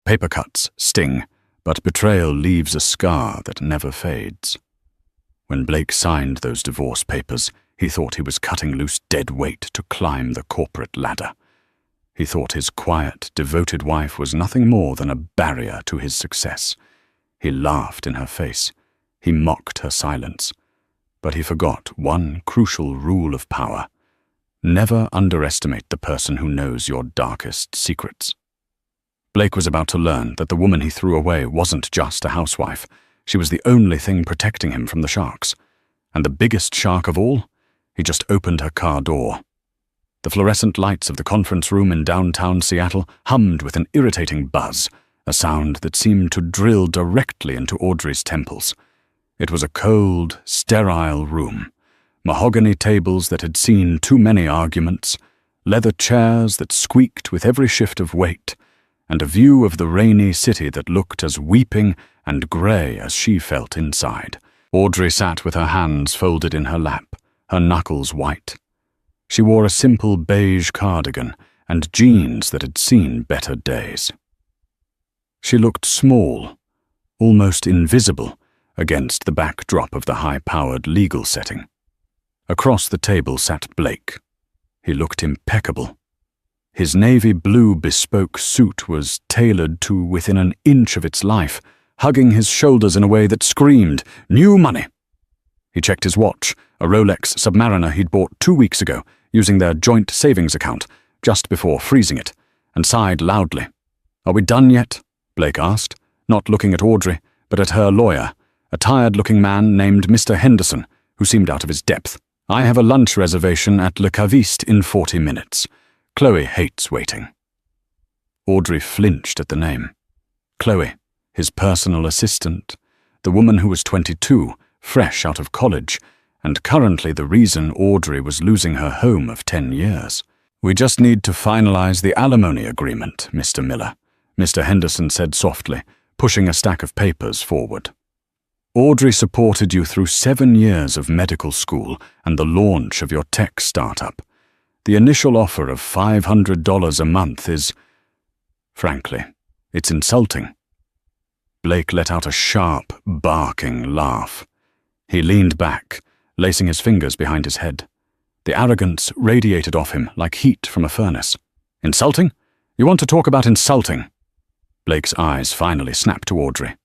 Paper cuts sting, but betrayal leaves a scar that never fades. When Blake signed those divorce papers, he thought he was cutting loose dead weight to climb the corporate ladder. He thought his quiet, devoted wife was nothing more than a barrier to his success. He laughed in her face. He mocked her silence. But he forgot one crucial rule of power. Never underestimate the person who knows your darkest secrets. Blake was about to learn that the woman he threw away wasn't just a housewife. She was the only thing protecting him from the sharks. And the biggest shark of all? He just opened her car door. The fluorescent lights of the conference room in downtown Seattle hummed with an irritating buzz, a sound that seemed to drill directly into Audrey's temples. It was a cold, sterile room. Mahogany tables that had seen too many arguments, leather chairs that squeaked with every shift of weight, and a view of the rainy city that looked as weeping and grey as she felt inside. Audrey sat with her hands folded in her lap, her knuckles white. She wore a simple beige cardigan and jeans that had seen better days. She looked small, almost invisible, against the backdrop of the high-powered legal setting. Across the table sat Blake. He looked impeccable. His navy blue bespoke suit was tailored to within an inch of its life, hugging his shoulders in a way that screamed, "New money!" He checked his watch, a Rolex Submariner he'd bought 2 weeks ago, using their joint savings account, just before freezing it, and sighed loudly. "Are we done yet?" Blake asked, not looking at Audrey, but at her lawyer, a tired-looking man named Mr. Henderson, who seemed out of his depth. "I have a lunch reservation at Le Caviste in 40 minutes. Chloe hates waiting." Audrey flinched at the name. Chloe, his personal assistant, the woman who was 22, fresh out of college, and currently the reason Audrey was losing her home of 10 years. "We just need to finalize the alimony agreement, Mr. Miller," Mr. Henderson said softly, pushing a stack of papers forward. "Audrey supported you through 7 years of medical school and the launch of your tech startup. The initial offer of $500 a month is, frankly, it's insulting." Blake let out a sharp, barking laugh. He leaned back, lacing his fingers behind his head. The arrogance radiated off him like heat from a furnace. "Insulting? You want to talk about insulting?" Blake's eyes finally snapped to Audrey.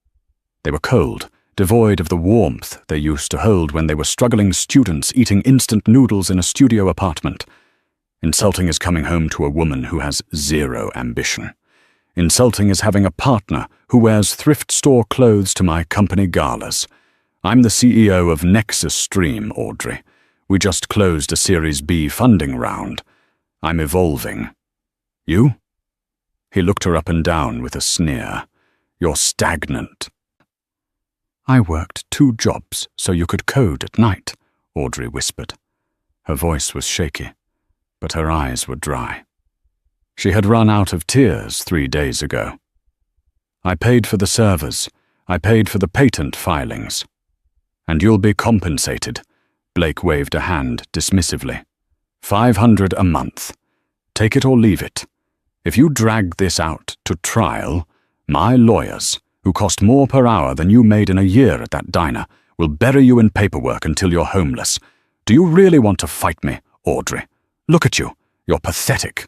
They were cold, devoid of the warmth they used to hold when they were struggling students eating instant noodles in a studio apartment. Insulting is coming home to a woman who has zero ambition. Insulting is having a partner who wears thrift store clothes to my company galas. I'm the CEO of Nexus Stream, Audrey. We just closed a Series B funding round. I'm evolving. You? He looked her up and down with a sneer. You're stagnant. "I worked 2 jobs so you could code at night," Audrey whispered. Her voice was shaky, but her eyes were dry. She had run out of tears 3 days ago. "I paid for the servers. I paid for the patent filings. And you'll be compensated," Blake waved a hand dismissively. $500 a month. Take it or leave it. If you drag this out to trial, my lawyers, who cost more per hour than you made in a year at that diner, will bury you in paperwork until you're homeless. Do you really want to fight me, Audrey? Look at you. You're pathetic."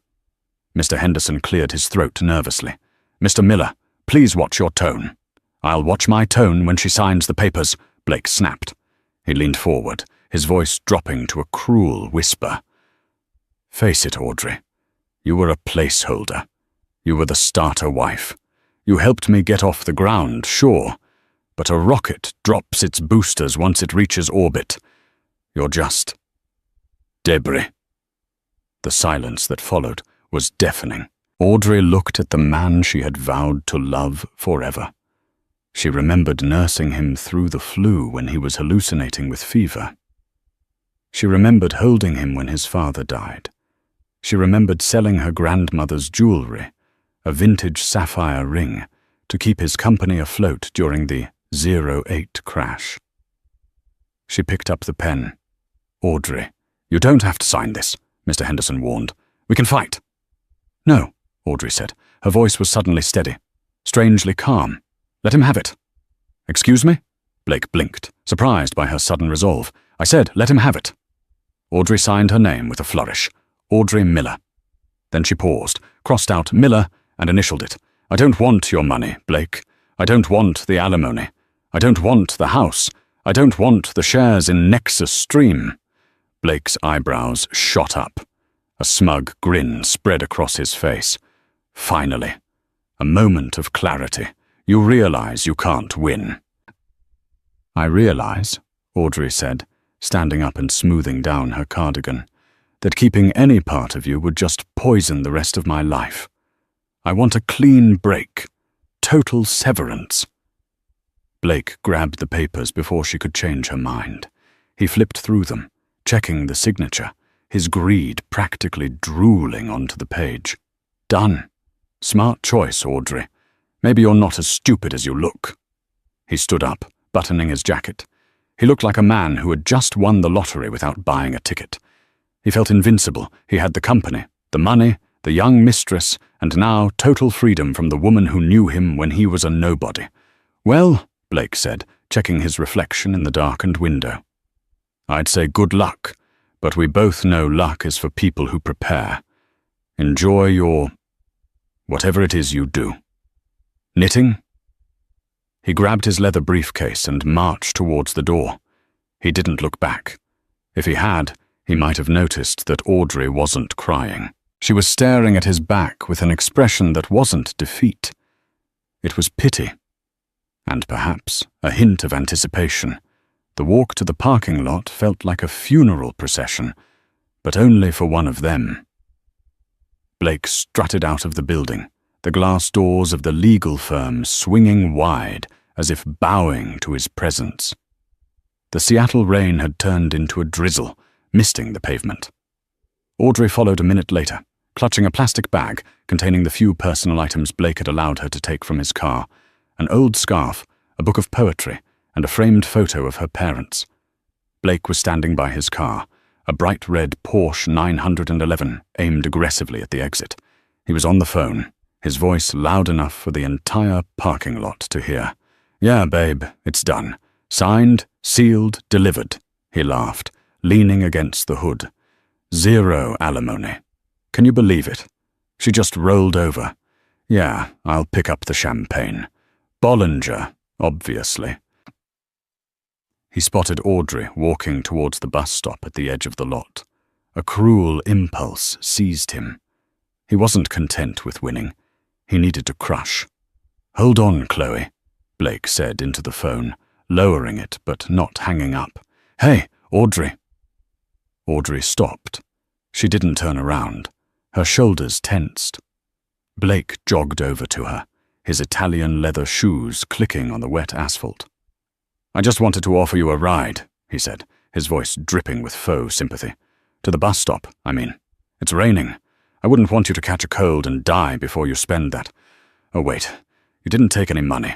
Mr. Henderson cleared his throat nervously. "Mr. Miller, please watch your tone." "I'll watch my tone when she signs the papers," Blake snapped. He leaned forward, his voice dropping to a cruel whisper. "Face it, Audrey. You were a placeholder. You were the starter wife. You helped me get off the ground, sure, but a rocket drops its boosters once it reaches orbit. You're just debris." The silence that followed was deafening. Audrey looked at the man she had vowed to love forever. She remembered nursing him through the flu when he was hallucinating with fever. She remembered holding him when his father died. She remembered selling her grandmother's jewelry, a vintage sapphire ring, to keep his company afloat during the 08 crash. She picked up the pen. "Audrey, you don't have to sign this," Mr. Henderson warned. "We can fight." "No," Audrey said. Her voice was suddenly steady. strangely calm. "Let him have it." "Excuse me?" Blake blinked, surprised by her sudden resolve. "I said, let him have it." Audrey signed her name with a flourish. Audrey Miller. Then she paused, crossed out Miller, and initialed it. "I don't want your money, Blake. I don't want the alimony. I don't want the house. I don't want the shares in Nexus Stream." Blake's eyebrows shot up. A smug grin spread across his face. Finally. A moment of clarity. "You realize you can't win." "I realize," Audrey said, standing up and smoothing down her cardigan, "that keeping any part of you would just poison the rest of my life. I want a clean break. Total severance." Blake grabbed the papers before she could change her mind. He flipped through them, checking the signature, his greed practically drooling onto the page. "Done. Smart choice, Audrey. Maybe you're not as stupid as you look." He stood up, buttoning his jacket. He looked like a man who had just won the lottery without buying a ticket. He felt invincible. He had the company, the money, the young mistress, and now total freedom from the woman who knew him when he was a nobody. "Well," Blake said, checking his reflection in the darkened window, "I'd say good luck, but we both know luck is for people who prepare. Enjoy your... whatever it is you do. Knitting?" He grabbed his leather briefcase and marched towards the door. He didn't look back. If he had, he might have noticed that Audrey wasn't crying. She was staring at his back with an expression that wasn't defeat. It was pity. And perhaps a hint of anticipation. The walk to the parking lot felt like a funeral procession, but only for one of them. Blake strutted out of the building, the glass doors of the legal firm swinging wide as if bowing to his presence. The Seattle rain had turned into a drizzle, misting the pavement. Audrey followed a minute later, clutching a plastic bag containing the few personal items Blake had allowed her to take from his car, an old scarf, a book of poetry, and a framed photo of her parents. Blake was standing by his car, a bright red Porsche 911 aimed aggressively at the exit. He was on the phone, his voice loud enough for the entire parking lot to hear. "Yeah, babe, it's done. Signed, sealed, delivered," he laughed, leaning against the hood. "Zero alimony. Can you believe it? She just rolled over. Yeah, I'll pick up the champagne. Bollinger, obviously." He spotted Audrey walking towards the bus stop at the edge of the lot. A cruel impulse seized him. He wasn't content with winning. He needed to crush. "Hold on, Chloe," Blake said into the phone, lowering it but not hanging up. "Hey, Audrey." Audrey stopped. She didn't turn around. Her shoulders tensed. Blake jogged over to her, his Italian leather shoes clicking on the wet asphalt. "I just wanted to offer you a ride," he said, his voice dripping with faux sympathy. "To the bus stop, I mean. It's raining. I wouldn't want you to catch a cold and die before you spend that. Oh, wait. You didn't take any money."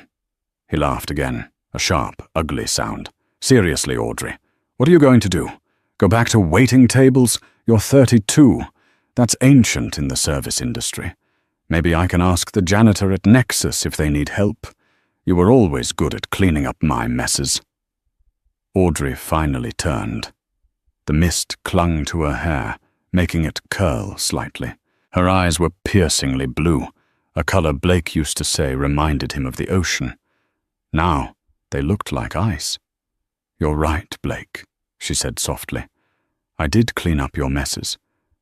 He laughed again, a sharp, ugly sound. "Seriously, Audrey, what are you going to do? Go back to waiting tables? You're 32. That's ancient in the service industry. Maybe I can ask the janitor at Nexus if they need help. You were always good at cleaning up my messes." Audrey finally turned. The mist clung to her hair, making it curl slightly. Her eyes were piercingly blue, a color Blake used to say reminded him of the ocean. Now they looked like ice. "You're right, Blake," she said softly. "I did clean up your messes.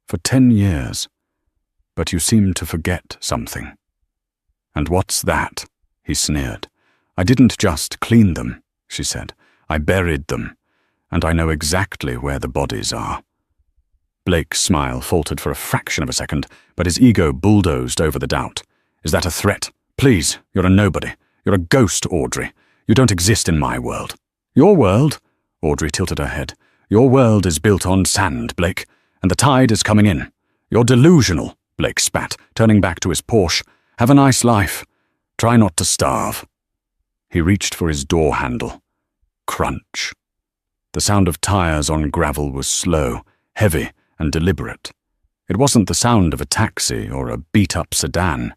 For 10 years. But you seem to forget something." "And what's that?" he sneered. "I didn't just clean them," she said. "I buried them, and I know exactly where the bodies are." Blake's smile faltered for a fraction of a second, but his ego bulldozed over the doubt. "Is that a threat? Please, you're a nobody. You're a ghost, Audrey. You don't exist in my world." "Your world?" Audrey tilted her head. "Your world is built on sand, Blake, and the tide is coming in. You're delusional," Blake spat, turning back to his Porsche. "Have a nice life. Try not to starve." He reached for his door handle. Crunch. The sound of tires on gravel was slow, heavy, and deliberate. It wasn't the sound of a taxi or a beat-up sedan.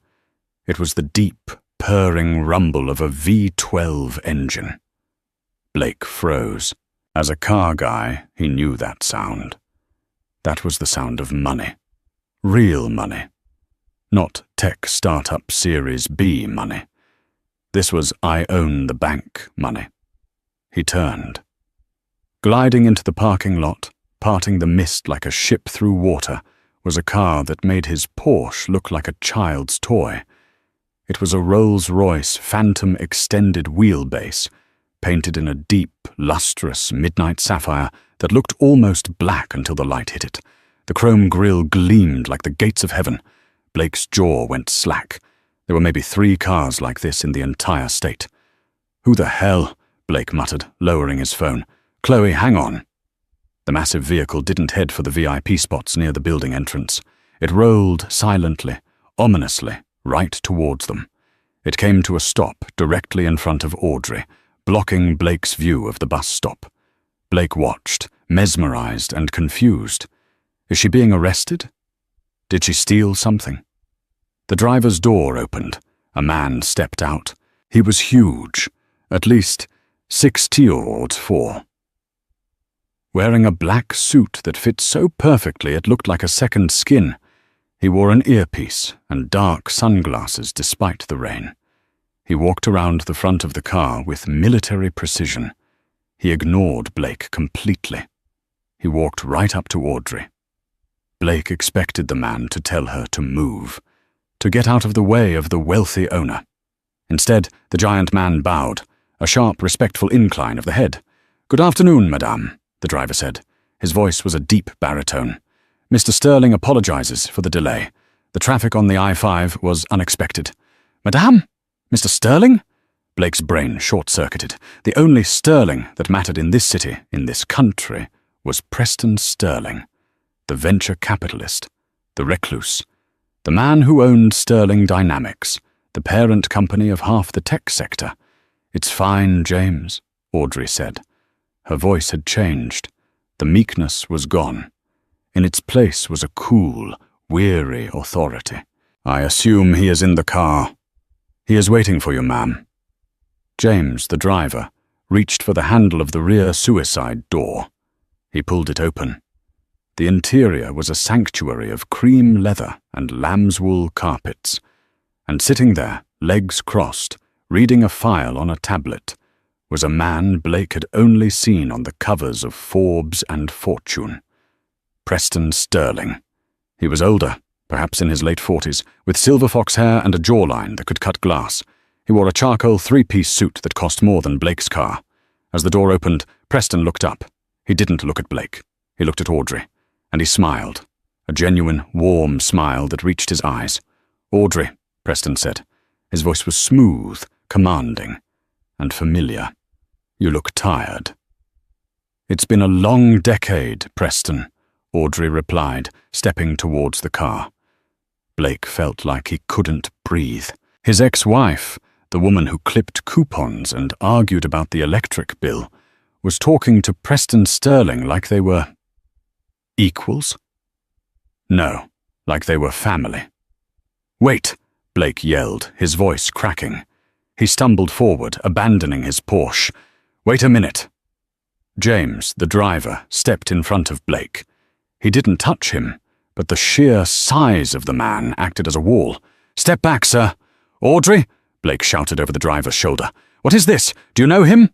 It was the deep, purring rumble of a V12 engine. Blake froze. As a car guy, he knew that sound. That was the sound of money. Real money. Not tech startup Series B money. This was I own the bank money. He turned. Gliding into the parking lot, parting the mist like a ship through water, was a car that made his Porsche look like a child's toy. It was a Rolls-Royce Phantom extended wheelbase, painted in a deep, lustrous midnight sapphire that looked almost black until the light hit it. The chrome grille gleamed like the gates of heaven. Blake's jaw went slack. There were maybe 3 cars like this in the entire state. "Who the hell?" Blake muttered, lowering his phone. "Chloe, hang on." The massive vehicle didn't head for the VIP spots near the building entrance. It rolled silently, ominously, right towards them. It came to a stop directly in front of Audrey, blocking Blake's view of the bus stop. Blake watched, mesmerized and confused. Is she being arrested? Did she steal something? The driver's door opened. A man stepped out. He was huge, at least 6'4". Wearing a black suit that fit so perfectly it looked like a second skin, he wore an earpiece and dark sunglasses despite the rain. He walked around the front of the car with military precision. He ignored Blake completely. He walked right up to Audrey. Blake expected the man to tell her to move, to get out of the way of the wealthy owner. Instead, the giant man bowed, a sharp, respectful incline of the head. "Good afternoon, madame," the driver said. His voice was a deep baritone. "Mr. Sterling apologizes for the delay. The traffic on the I-5 was unexpected." "Madame? Mr. Sterling?" Blake's brain short-circuited. The only Sterling that mattered in this city, in this country, was Preston Sterling, the venture capitalist, the recluse, the man who owned Sterling Dynamics, the parent company of half the tech sector. "It's fine, James," Audrey said. Her voice had changed. The meekness was gone. In its place was a cool, weary authority. "I assume he is in the car. He is waiting for you, ma'am." James, the driver, reached for the handle of the rear suicide door. He pulled it open. The interior was a sanctuary of cream leather and lamb's wool carpets. And sitting there, legs crossed, reading a file on a tablet, was a man Blake had only seen on the covers of Forbes and Fortune. Preston Sterling. He was older, perhaps in his late 40s, with silver fox hair and a jawline that could cut glass. He wore a charcoal 3-piece suit that cost more than Blake's car. As the door opened, Preston looked up. He didn't look at Blake. He looked at Audrey. And he smiled. A genuine, warm smile that reached his eyes. "Audrey," Preston said. His voice was smooth, commanding, and familiar. "You look tired." "It's been a long decade, Preston," Audrey replied, stepping towards the car. Blake felt like he couldn't breathe. His ex-wife, the woman who clipped coupons and argued about the electric bill, was talking to Preston Sterling like they were equals? No, like they were family. "Wait!" Blake yelled, his voice cracking. He stumbled forward, abandoning his Porsche. "Wait a minute." James, the driver, stepped in front of Blake. He didn't touch him, but the sheer size of the man acted as a wall. "Step back, sir." "Audrey?" Blake shouted over the driver's shoulder. "What is this? Do you know him?"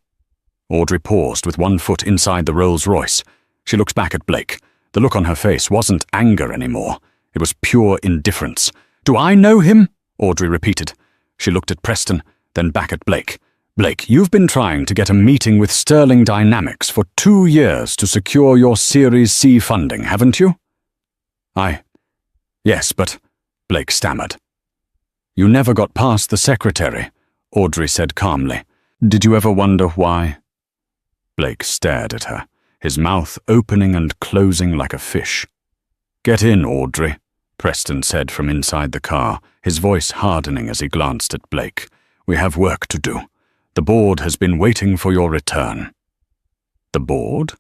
Audrey paused with one foot inside the Rolls-Royce. She looked back at Blake. The look on her face wasn't anger anymore. It was pure indifference. "Do I know him?" Audrey repeated. She looked at Preston, then back at Blake. "Blake, you've been trying to get a meeting with Sterling Dynamics for 2 years to secure your Series C funding, haven't you?" Yes, but," Blake stammered. "You never got past the secretary," Audrey said calmly. "Did you ever wonder why?" Blake stared at her, his mouth opening and closing like a fish. "Get in, Audrey," Preston said from inside the car, his voice hardening as he glanced at Blake. "We have work to do. The board has been waiting for your return." "The board?"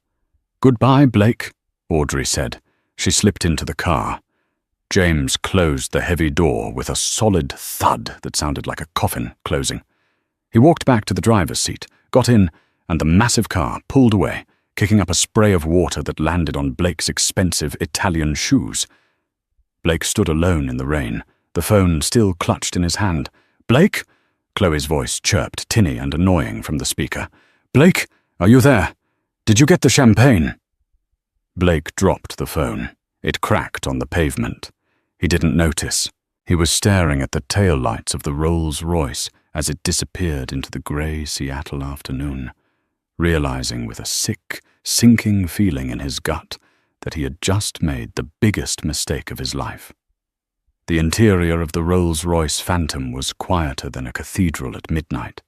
"Goodbye, Blake," Audrey said. She slipped into the car. James closed the heavy door with a solid thud that sounded like a coffin closing. He walked back to the driver's seat, got in, and the massive car pulled away, kicking up a spray of water that landed on Blake's expensive Italian shoes. Blake stood alone in the rain, the phone still clutched in his hand. "Blake?" Chloe's voice chirped, tinny and annoying from the speaker. "Blake, are you there? Did you get the champagne?" Blake dropped the phone. It cracked on the pavement. He didn't notice. He was staring at the taillights of the Rolls-Royce as it disappeared into the grey Seattle afternoon, realizing with a sick, sinking feeling in his gut that he had just made the biggest mistake of his life. The interior of the Rolls-Royce Phantom was quieter than a cathedral at midnight.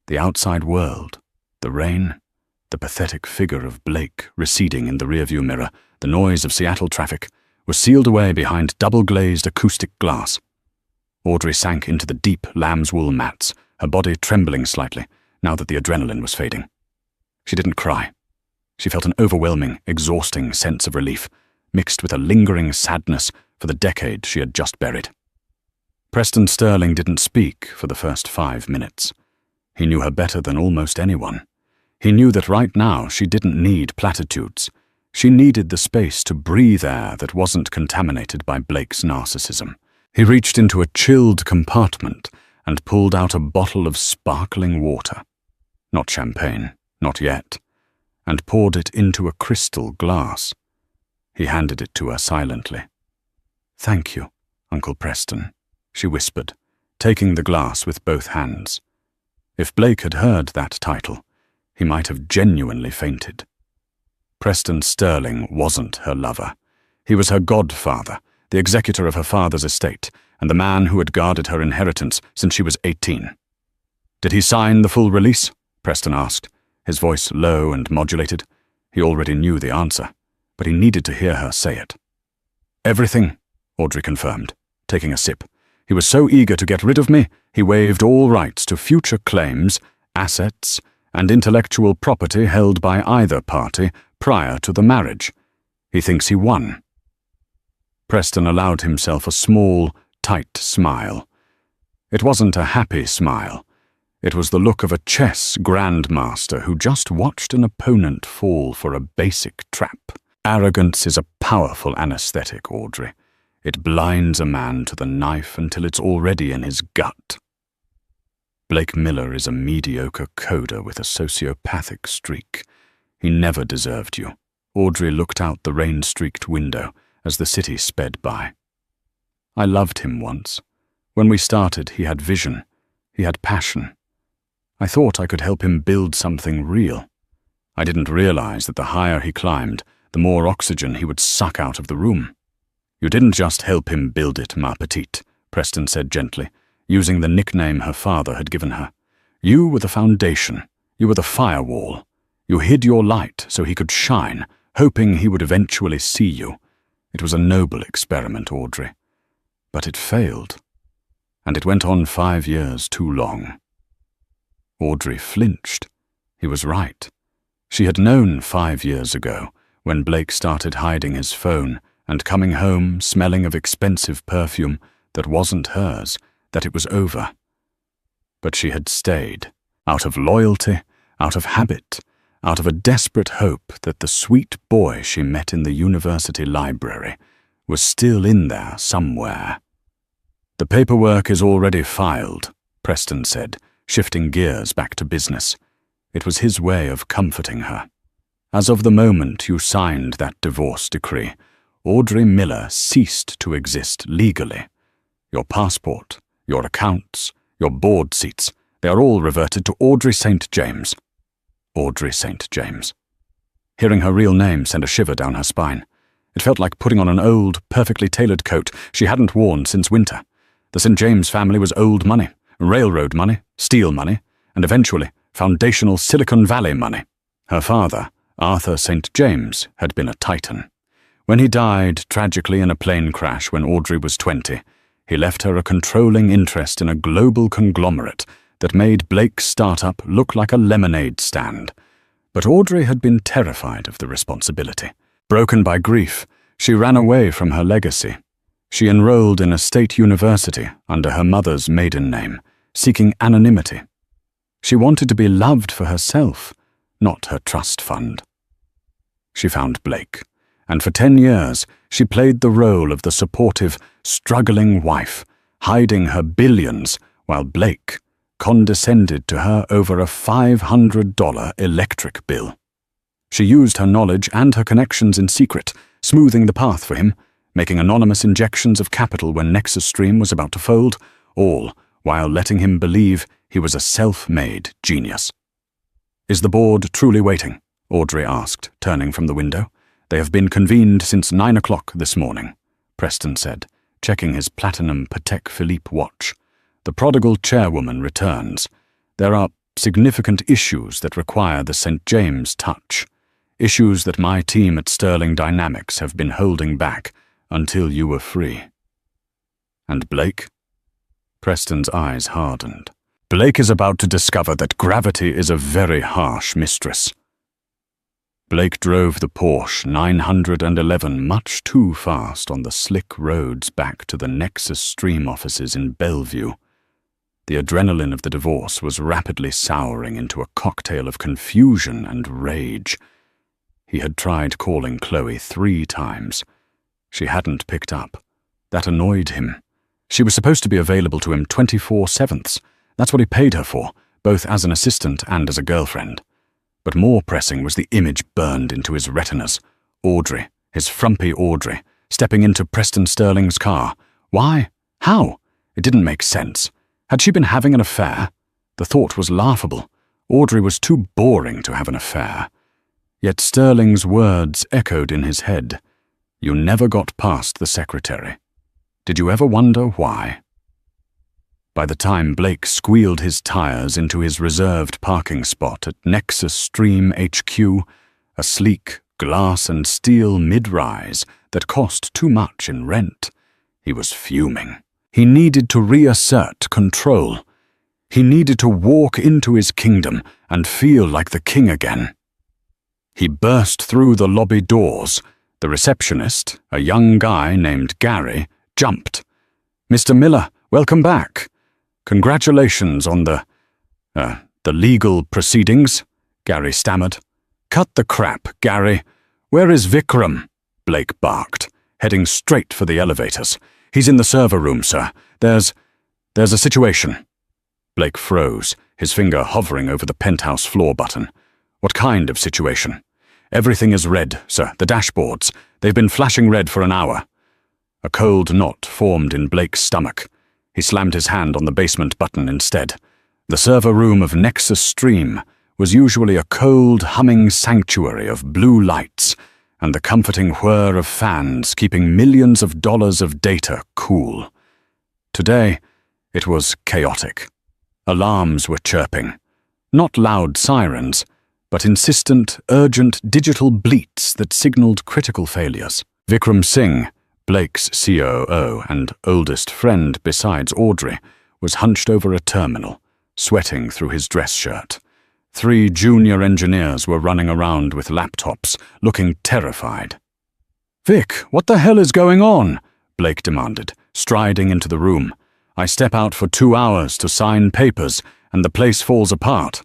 The outside world, the rain, the pathetic figure of Blake receding in the rearview mirror, the noise of Seattle traffic, were sealed away behind double-glazed acoustic glass. Audrey sank into the deep lamb's wool mats, her body trembling slightly now that the adrenaline was fading. She didn't cry. She felt an overwhelming, exhausting sense of relief, mixed with a lingering sadness for the decade she had just buried. Preston Sterling didn't speak for the first 5 minutes. He knew her better than almost anyone. He knew that right now she didn't need platitudes. She needed the space to breathe air that wasn't contaminated by Blake's narcissism. He reached into a chilled compartment and pulled out a bottle of sparkling water. Not champagne, not yet, and poured it into a crystal glass. He handed it to her silently. "Thank you, Uncle Preston," she whispered, taking the glass with both hands. If Blake had heard that title, he might have genuinely fainted. Preston Sterling wasn't her lover. He was her godfather, the executor of her father's estate, and the man who had guarded her inheritance since she was 18. "Did he sign the full release?" Preston asked, his voice low and modulated. He already knew the answer, but he needed to hear her say it. "Everything," Audrey confirmed, taking a sip. "He was so eager to get rid of me, he waived all rights to future claims, assets, and intellectual property held by either party prior to the marriage. He thinks he won." Preston allowed himself a small, tight smile. It wasn't a happy smile. It was the look of a chess grandmaster who just watched an opponent fall for a basic trap. Arrogance is a powerful anesthetic, Audrey. It blinds a man to the knife until it's already in his gut. Blake Miller is a mediocre coder with a sociopathic streak. He never deserved you. Audrey looked out the rain-streaked window as the city sped by. "I loved him once. When we started, he had vision. He had passion. I thought I could help him build something real. I didn't realize that the higher he climbed, the more oxygen he would suck out of the room." "You didn't just help him build it, ma petite," Preston said gently, using the nickname her father had given her. "You were the foundation. You were the firewall. You hid your light so he could shine, hoping he would eventually see you. It was a noble experiment, Audrey. But it failed. And it went on 5 years too long." Audrey flinched. He was right. She had known 5 years ago, when Blake started hiding his phone and coming home smelling of expensive perfume that wasn't hers, that it was over. But she had stayed, out of loyalty, out of habit, out of a desperate hope that the sweet boy she met in the university library was still in there somewhere. "The paperwork is already filed," Preston said, shifting gears back to business. It was his way of comforting her. "As of the moment you signed that divorce decree, Audrey Miller ceased to exist legally. Your passport, your accounts, your board seats, they are all reverted to Audrey St. James." Audrey St. James. Hearing her real name sent a shiver down her spine. It felt like putting on an old, perfectly tailored coat she hadn't worn since winter. The St. James family was old money, railroad money, steel money, and eventually foundational Silicon Valley money. Her father, Arthur St. James, had been a titan. When he died tragically in a plane crash when Audrey was 20, he left her a controlling interest in a global conglomerate that made Blake's startup look like a lemonade stand. But Audrey had been terrified of the responsibility. Broken by grief, she ran away from her legacy. She enrolled in a state university under her mother's maiden name, seeking anonymity. She wanted to be loved for herself, not her trust fund. She found Blake, and for 10 years she played the role of the supportive, struggling wife, hiding her billions while Blake condescended to her over a $500 electric bill. She used her knowledge and her connections in secret, smoothing the path for him, making anonymous injections of capital when Nexus Stream was about to fold, all while letting him believe he was a self-made genius. "Is the board truly waiting?" Audrey asked, turning from the window. "They have been convened since 9 o'clock this morning," Preston said, checking his platinum Patek Philippe watch. "The prodigal chairwoman returns. There are significant issues that require the St. James touch, issues that my team at Sterling Dynamics have been holding back until you were free." "And Blake?" Preston's eyes hardened. "Blake is about to discover that gravity is a very harsh mistress." Blake drove the Porsche 911 much too fast on the slick roads back to the Nexus Stream offices in Bellevue. The adrenaline of the divorce was rapidly souring into a cocktail of confusion and rage. He had tried calling Chloe 3 times. She hadn't picked up. That annoyed him. She was supposed to be available to him 24/7. That's what he paid her for, both as an assistant and as a girlfriend. But more pressing was the image burned into his retinas. Audrey, his frumpy Audrey, stepping into Preston Sterling's car. Why? How? It didn't make sense. Had she been having an affair? The thought was laughable. Audrey was too boring to have an affair. Yet Sterling's words echoed in his head. "You never got past the secretary. Did you ever wonder why?" By the time Blake squealed his tires into his reserved parking spot at Nexus Stream HQ, a sleek glass and steel mid-rise that cost too much in rent, he was fuming. He needed to reassert control. He needed to walk into his kingdom and feel like the king again. He burst through the lobby doors. The receptionist, a young guy named Gary, jumped. "Mr. Miller, welcome back. Congratulations on the legal proceedings," Gary stammered. "Cut the crap, Gary. Where is Vikram?" Blake barked, heading straight for the elevators. "He's in the server room, sir. There's a situation." Blake froze, his finger hovering over the penthouse floor button. "What kind of situation?" "Everything is red, sir. The dashboards. They've been flashing red for an hour." A cold knot formed in Blake's stomach. He slammed his hand on the basement button instead. The server room of Nexus Stream was usually a cold, humming sanctuary of blue lights and the comforting whir of fans keeping millions of dollars of data cool. Today, it was chaotic. Alarms were chirping. Not loud sirens, but insistent, urgent digital bleats that signaled critical failures. Vikram Singh, Blake's COO and oldest friend besides Audrey, was hunched over a terminal, sweating through his dress shirt. 3 junior engineers were running around with laptops, looking terrified. "Vic, what the hell is going on?" Blake demanded, striding into the room. "I step out for 2 hours to sign papers, and the place falls apart."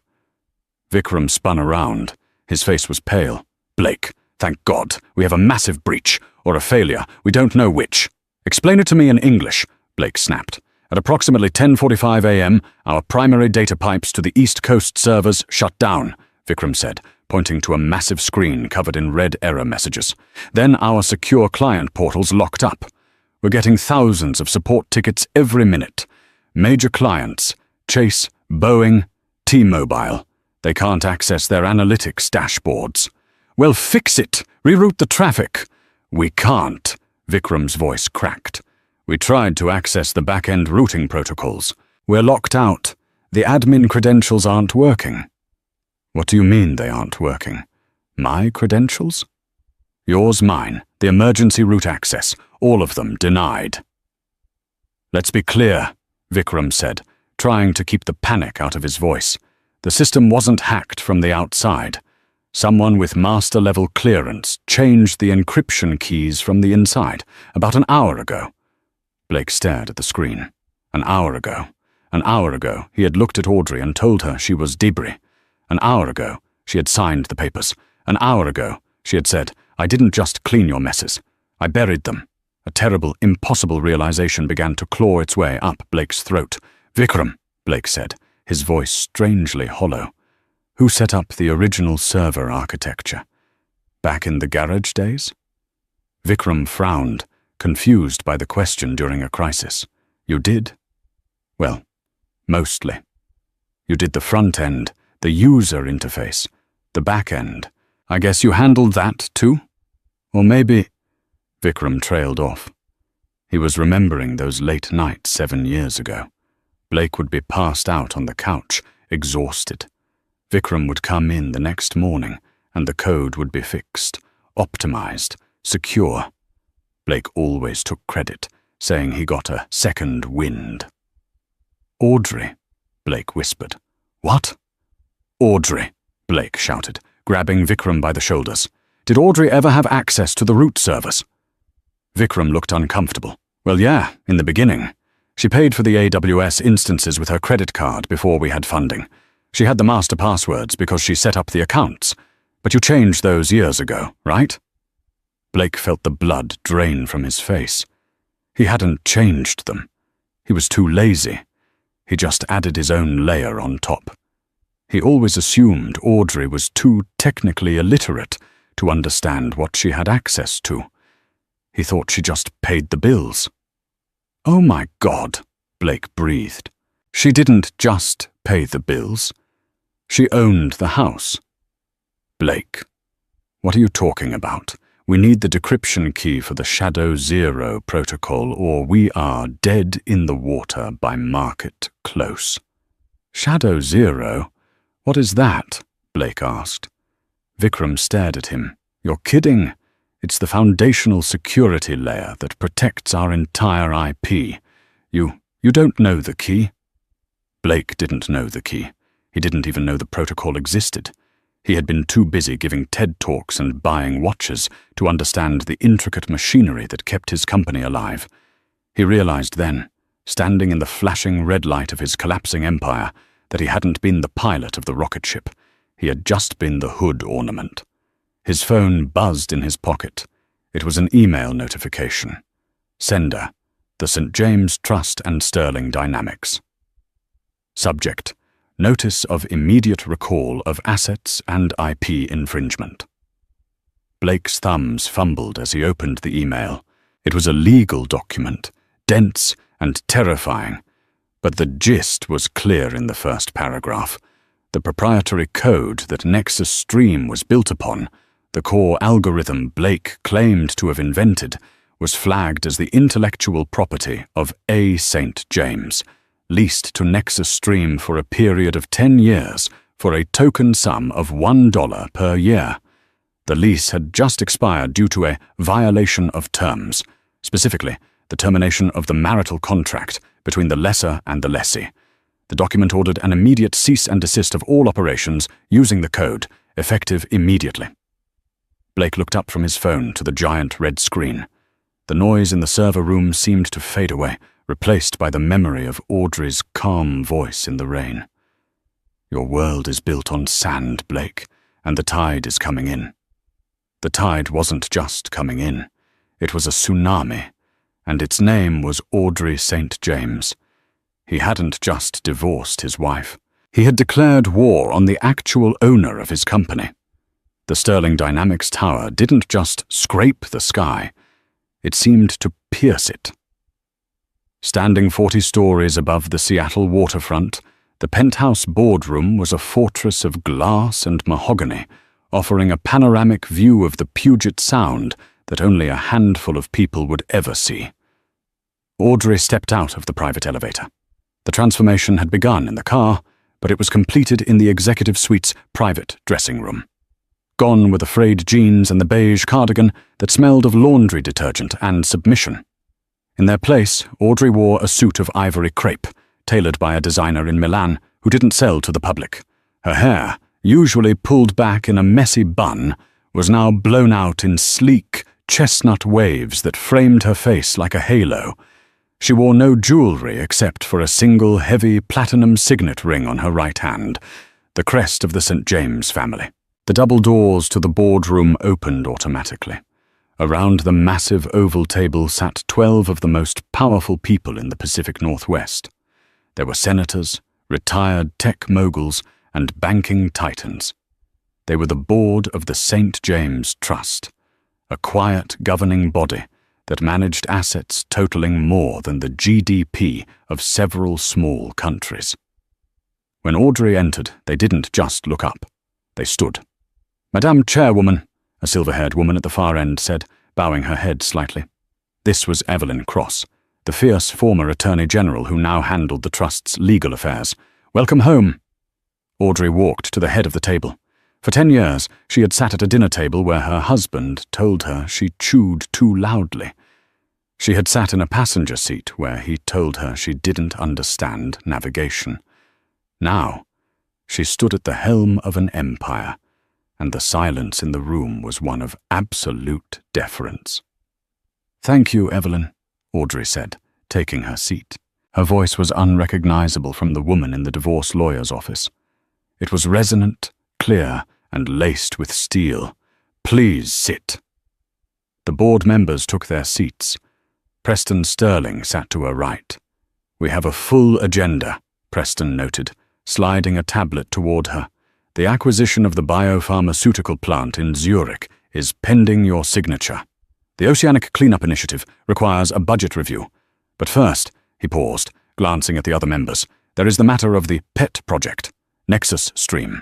Vikram spun around. His face was pale. "Blake, thank God, we have a massive breach. Or a failure, we don't know which." "Explain it to me in English," Blake snapped. "At approximately 10:45 a.m., our primary data pipes to the East Coast servers shut down," Vikram said, pointing to a massive screen covered in red error messages. "Then our secure client portals locked up. We're getting thousands of support tickets every minute. Major clients, Chase, Boeing, T-Mobile. They can't access their analytics dashboards." "Well, fix it! Reroute the traffic!" "We can't," Vikram's voice cracked. "We tried to access the back-end routing protocols. We're locked out. The admin credentials aren't working." "What do you mean they aren't working? My credentials?" "Yours, mine, the emergency route access, all of them denied." "Let's be clear," Vikram said, trying to keep the panic out of his voice. "The system wasn't hacked from the outside. Someone with master-level clearance changed the encryption keys from the inside about an hour ago. Blake stared at the screen. An hour ago, he had looked at Audrey and told her she was debris. An hour ago, she had signed the papers. An hour ago, she had said, "I didn't just clean your messes. I buried them." A terrible, impossible realization began to claw its way up Blake's throat. "Vikram," Blake said, his voice strangely hollow. "Who set up the original server architecture? Back in the garage days?" Vikram frowned, confused by the question during a crisis. "You did?" "Well, mostly. You did the front end, the user interface, the back end. I guess you handled that too? Or maybe—" Vikram trailed off. He was remembering those late nights 7 years ago. Blake would be passed out on the couch, exhausted. Vikram would come in the next morning, and the code would be fixed, optimized, secure. Blake always took credit, saying he got a second wind. "Audrey," Blake whispered. "What?" "Audrey," Blake shouted, grabbing Vikram by the shoulders. "Did Audrey ever have access to the root servers?" Vikram looked uncomfortable. "Well, yeah, in the beginning. She paid for the AWS instances with her credit card before we had funding. She had the master passwords because she set up the accounts. But you changed those years ago, right?" Blake felt the blood drain from his face. He hadn't changed them. He was too lazy. He just added his own layer on top. He always assumed Audrey was too technically illiterate to understand what she had access to. He thought she just paid the bills. "Oh my God," Blake breathed. "She didn't just pay the bills. She owned the house." "Blake, what are you talking about? We need the decryption key for the Shadow Zero protocol, or we are dead in the water by market close." "Shadow Zero? What is that?" Blake asked. Vikram stared at him. "You're kidding. It's the foundational security layer that protects our entire IP. You don't know the key?" Blake didn't know the key. He didn't even know the protocol existed. He had been too busy giving TED Talks and buying watches to understand the intricate machinery that kept his company alive. He realized then, standing in the flashing red light of his collapsing empire, that he hadn't been the pilot of the rocket ship. He had just been the hood ornament. His phone buzzed in his pocket. It was an email notification. Sender: the St. James Trust and Sterling Dynamics. Subject: Notice of immediate recall of assets and IP infringement. Blake's thumbs fumbled as he opened the email. It was a legal document, dense and terrifying, but the gist was clear in the first paragraph. The proprietary code that Nexus Stream was built upon, the core algorithm Blake claimed to have invented, was flagged as the intellectual property of A. St. James, leased to Nexus Stream for a period of 10 years for a token sum of $1 per year. The lease had just expired due to a violation of terms, specifically the termination of the marital contract between the lessor and the lessee. The document ordered an immediate cease and desist of all operations using the code, effective immediately. Blake looked up from his phone to the giant red screen. The noise in the server room seemed to fade away, replaced by the memory of Audrey's calm voice in the rain. "Your world is built on sand, Blake, and the tide is coming in." The tide wasn't just coming in. It was a tsunami, and its name was Audrey St. James. He hadn't just divorced his wife. He had declared war on the actual owner of his company. The Sterling Dynamics tower didn't just scrape the sky. It seemed to pierce it. Standing 40 stories above the Seattle waterfront, the penthouse boardroom was a fortress of glass and mahogany, offering a panoramic view of the Puget Sound that only a handful of people would ever see. Audrey stepped out of the private elevator. The transformation had begun in the car, but it was completed in the executive suite's private dressing room. Gone were the frayed jeans and the beige cardigan that smelled of laundry detergent and submission. In their place, Audrey wore a suit of ivory crepe, tailored by a designer in Milan who didn't sell to the public. Her hair, usually pulled back in a messy bun, was now blown out in sleek, chestnut waves that framed her face like a halo. She wore no jewelry except for a single heavy platinum signet ring on her right hand, the crest of the St. James family. The double doors to the boardroom opened automatically. Around the massive oval table sat 12 of the most powerful people in the Pacific Northwest. There were senators, retired tech moguls, and banking titans. They were the board of the St. James Trust, a quiet governing body that managed assets totaling more than the GDP of several small countries. When Audrey entered, they didn't just look up. They stood. "Madame Chairwoman," a silver-haired woman at the far end said, bowing her head slightly. This was Evelyn Cross, the fierce former Attorney General who now handled the Trust's legal affairs. "Welcome home." Audrey walked to the head of the table. For 10 years, she had sat at a dinner table where her husband told her she chewed too loudly. She had sat in a passenger seat where he told her she didn't understand navigation. Now, she stood at the helm of an empire, and the silence in the room was one of absolute deference. "Thank you, Evelyn," Audrey said, taking her seat. Her voice was unrecognizable from the woman in the divorce lawyer's office. It was resonant, clear, and laced with steel. "Please sit." The board members took their seats. Preston Sterling sat to her right. "We have a full agenda," Preston noted, sliding a tablet toward her. "The acquisition of the biopharmaceutical plant in Zurich is pending your signature. The Oceanic Cleanup Initiative requires a budget review. But first," he paused, glancing at the other members, "there is the matter of the pet project, Nexus Stream."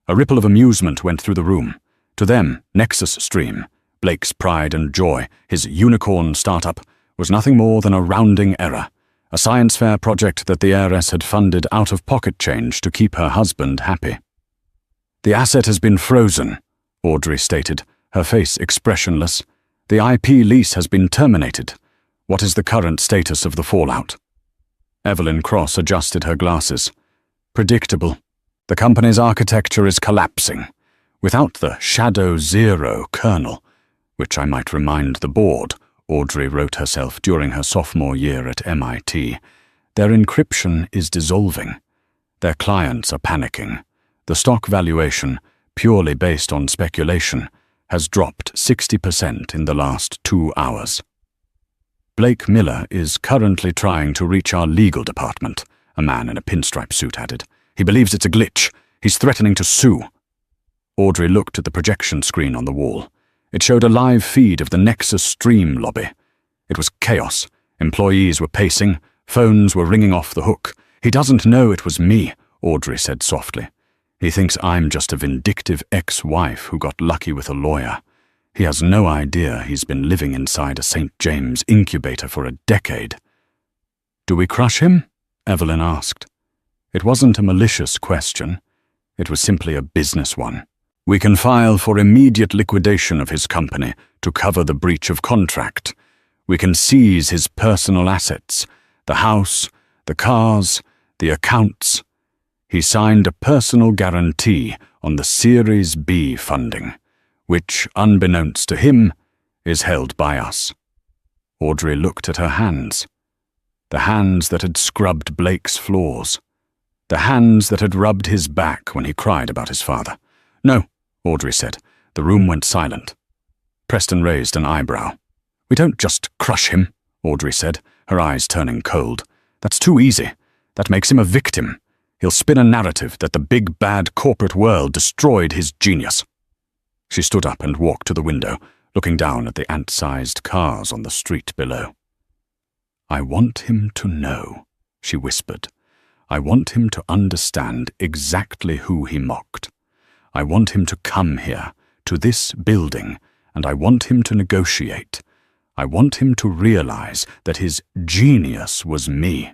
A ripple of amusement went through the room. To them, Nexus Stream, Blake's pride and joy, his unicorn startup, was nothing more than a rounding error, a science fair project that the heiress had funded out of pocket change to keep her husband happy. "The asset has been frozen," Audrey stated, her face expressionless. "The IP lease has been terminated. What is the current status of the fallout?" Evelyn Cross adjusted her glasses. "Predictable. The company's architecture is collapsing. Without the Shadow Zero kernel, which I might remind the board, Audrey wrote herself during her sophomore year at MIT, their encryption is dissolving. Their clients are panicking. The stock valuation, purely based on speculation, has dropped 60% in the last 2 hours. Blake Miller is currently trying to reach our legal department," a man in a pinstripe suit added. "He believes it's a glitch. He's threatening to sue." Audrey looked at the projection screen on the wall. It showed a live feed of the Nexus Stream lobby. It was chaos. Employees were pacing. Phones were ringing off the hook. "He doesn't know it was me," Audrey said softly. "He thinks I'm just a vindictive ex-wife who got lucky with a lawyer. He has no idea he's been living inside a St. James incubator for a decade." "Do we crush him?" Evelyn asked. It wasn't a malicious question. It was simply a business one. "We can file for immediate liquidation of his company to cover the breach of contract. We can seize his personal assets, the house, the cars, the accounts. He signed a personal guarantee on the Series B funding, which, unbeknownst to him, is held by us." Audrey looked at her hands. The hands that had scrubbed Blake's floors. The hands that had rubbed his back when he cried about his father. "No," Audrey said. The room went silent. Preston raised an eyebrow. "We don't just crush him," Audrey said, her eyes turning cold. "That's too easy. That makes him a victim. He'll spin a narrative that the big bad corporate world destroyed his genius." She stood up and walked to the window, looking down at the ant-sized cars on the street below. "I want him to know," she whispered. "I want him to understand exactly who he mocked. I want him to come here, to this building, and I want him to negotiate. I want him to realize that his genius was me."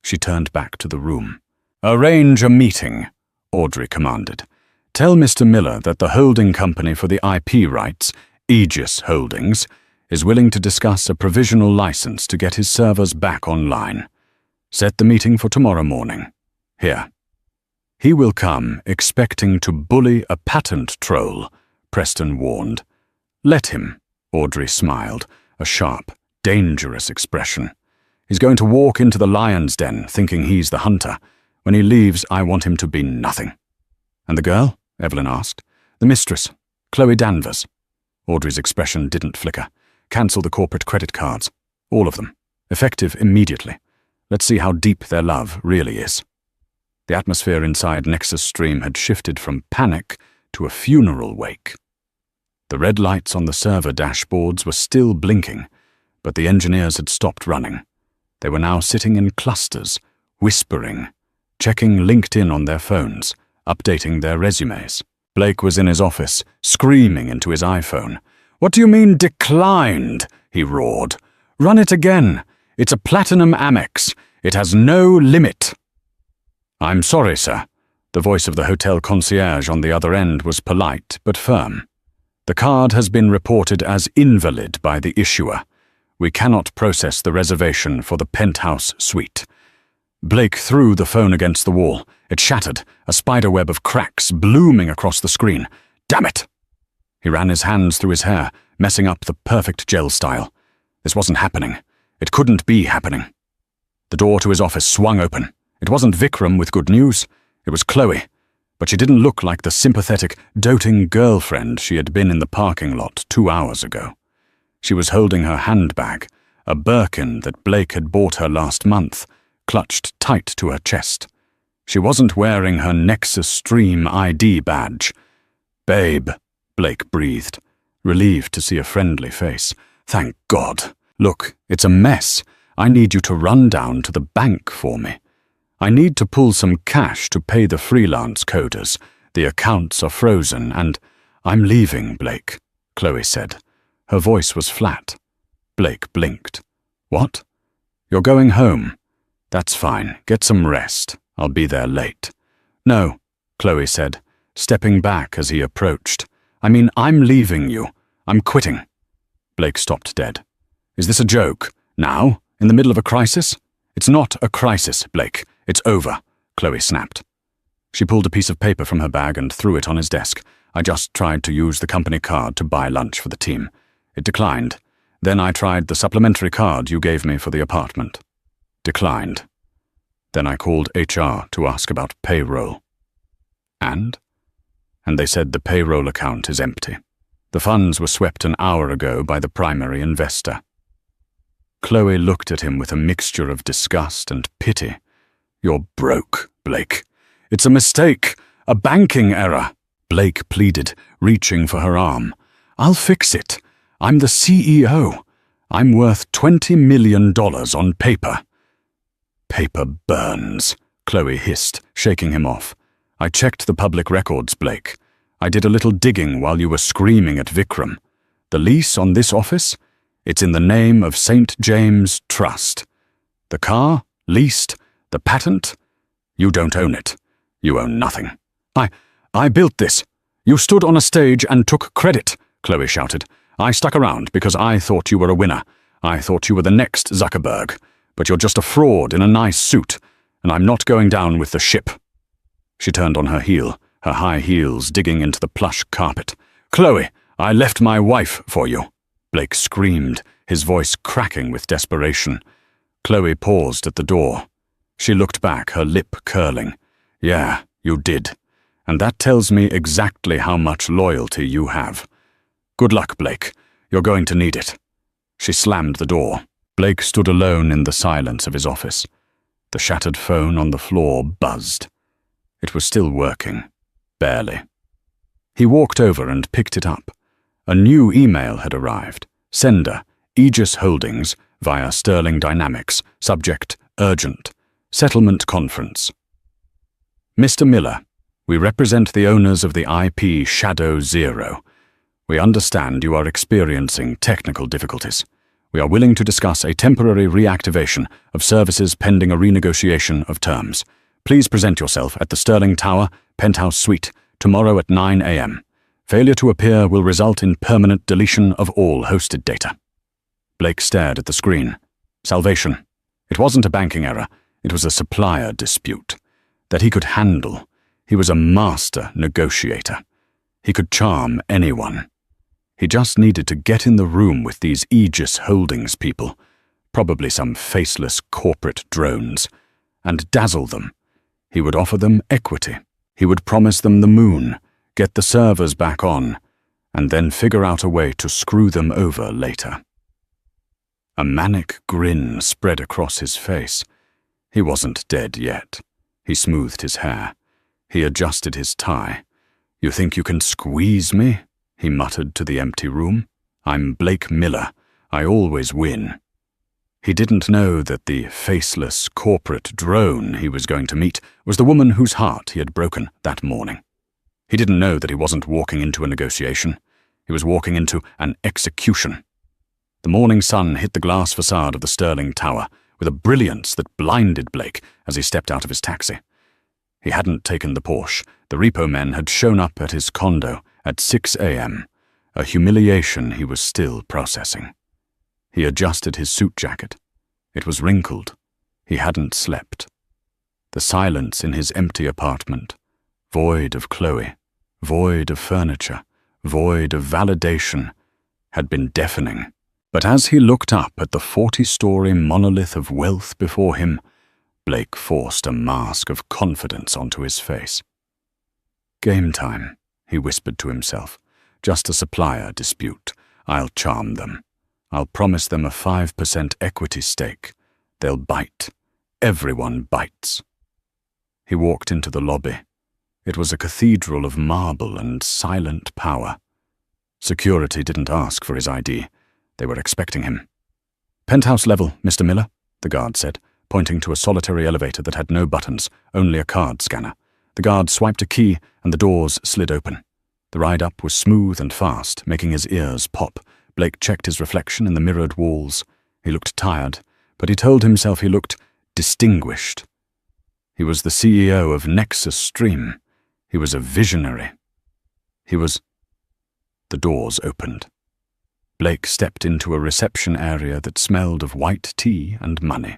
She turned back to the room. "Arrange a meeting," Audrey commanded. "Tell Mr. Miller that the holding company for the IP rights, Aegis Holdings, is willing to discuss a provisional license to get his servers back online. Set the meeting for tomorrow morning. Here." "He will come expecting to bully a patent troll," Preston warned. "Let him," Audrey smiled, a sharp, dangerous expression. He's going to walk into the lion's den thinking he's the hunter. When he leaves, I want him to be nothing." "And the girl?" Evelyn asked. "The mistress, Chloe Danvers." Audrey's expression didn't flicker. "Cancel the corporate credit cards. All of them. Effective immediately. Let's see how deep their love really is." The atmosphere inside Nexus Stream had shifted from panic to a funeral wake. The red lights on the server dashboards were still blinking, but the engineers had stopped running. They were now sitting in clusters, whispering, checking LinkedIn on their phones, updating their resumes. Blake was in his office, screaming into his iPhone. "What do you mean declined?" he roared. "Run it again. It's a platinum Amex. It has no limit." "I'm sorry, sir." The voice of the hotel concierge on the other end was polite but firm. "The card has been reported as invalid by the issuer. We cannot process the reservation for the penthouse suite." Blake threw the phone against the wall. It shattered, a spiderweb of cracks blooming across the screen. "Damn it!" He ran his hands through his hair, messing up the perfect gel style. This wasn't happening. It couldn't be happening. The door to his office swung open. It wasn't Vikram with good news. It was Chloe. But she didn't look like the sympathetic, doting girlfriend she had been in the parking lot 2 hours ago. She was holding her handbag, a Birkin that Blake had bought her last month, clutched tight to her chest. She wasn't wearing her Nexus Stream ID badge. "Babe," Blake breathed, relieved to see a friendly face. "Thank God. Look, it's a mess. I need you to run down to the bank for me. I need to pull some cash to pay the freelance coders. The accounts are frozen and—" "I'm leaving, Blake," Chloe said. Her voice was flat. Blake blinked. "What?" "You're going home." "That's fine. Get some rest. I'll be there late." "No," Chloe said, stepping back as he approached. "I mean, I'm leaving you. I'm quitting." Blake stopped dead. "Is this a joke? Now? In the middle of a crisis?" "It's not a crisis, Blake. It's over," Chloe snapped. She pulled a piece of paper from her bag and threw it on his desk. "I just tried to use the company card to buy lunch for the team. It declined. Then I tried the supplementary card you gave me for the apartment. Declined. Then I called HR to ask about payroll." "And?" "And they said the payroll account is empty. The funds were swept an hour ago by the primary investor." Chloe looked at him with a mixture of disgust and pity. "You're broke, Blake. It's a mistake, a banking error," Blake pleaded, reaching for her arm. "I'll fix it. I'm the CEO. I'm worth $20 million on paper." "Paper burns," Chloe hissed, shaking him off. "I checked the public records, Blake. I did a little digging while you were screaming at Vikram. The lease on this office? It's in the name of St. James Trust. The car? Leased? The patent? You don't own it. You own nothing." I built this. You stood on a stage and took credit," Chloe shouted. "I stuck around because I thought you were a winner. I thought you were the next Zuckerberg. But you're just a fraud in a nice suit, and I'm not going down with the ship." She turned on her heel, her high heels digging into the plush carpet. "Chloe, I left my wife for you," Blake screamed, his voice cracking with desperation. Chloe paused at the door. She looked back, her lip curling. "Yeah, you did. And that tells me exactly how much loyalty you have. Good luck, Blake. You're going to need it." She slammed the door. Blake stood alone in the silence of his office. The shattered phone on the floor buzzed. It was still working. Barely. He walked over and picked it up. A new email had arrived. Sender, Aegis Holdings, via Sterling Dynamics. Subject, urgent. Settlement conference. "Mr. Miller, we represent the owners of the IP Shadow Zero. We understand you are experiencing technical difficulties. We are willing to discuss a temporary reactivation of services pending a renegotiation of terms. Please present yourself at the Sterling Tower, Penthouse Suite, tomorrow at 9 a.m. Failure to appear will result in permanent deletion of all hosted data." Blake stared at the screen. Salvation. It wasn't a banking error. It was a supplier dispute. That he could handle. He was a master negotiator. He could charm anyone. He just needed to get in the room with these Aegis Holdings people. probably some faceless corporate drones, and dazzle them. He would offer them equity. He would promise them the moon, get the servers back on, and then figure out a way to screw them over later. A manic grin spread across his face. He wasn't dead yet. He smoothed his hair. He adjusted his tie. "You think you can squeeze me?" he muttered to the empty room. "I'm Blake Miller. I always win." He didn't know that the faceless corporate drone he was going to meet was the woman whose heart he had broken that morning. He didn't know that he wasn't walking into a negotiation. He was walking into an execution. The morning sun hit the glass facade of the Sterling Tower with a brilliance that blinded Blake as he stepped out of his taxi. He hadn't taken the Porsche. The repo men had shown up at his condo at 6 a.m., a humiliation he was still processing. He adjusted his suit jacket. It was wrinkled. He hadn't slept. The silence in his empty apartment, void of Chloe, void of furniture, void of validation, had been deafening. But as he looked up at the 40-story monolith of wealth before him, Blake forced a mask of confidence onto his face. "Game time," he whispered to himself. "Just a supplier dispute. I'll charm them. I'll promise them a 5% equity stake. They'll bite. Everyone bites." He walked into the lobby. It was a cathedral of marble and silent power. Security didn't ask for his ID. They were expecting him. "Penthouse level, Mr. Miller," the guard said, pointing to a solitary elevator that had no buttons, only a card scanner. The guard swiped a key and the doors slid open. The ride up was smooth and fast, making his ears pop. Blake checked his reflection in the mirrored walls. He looked tired, but he told himself he looked distinguished. He was the CEO of Nexus Stream. He was a visionary. The doors opened. Blake stepped into a reception area that smelled of white tea and money.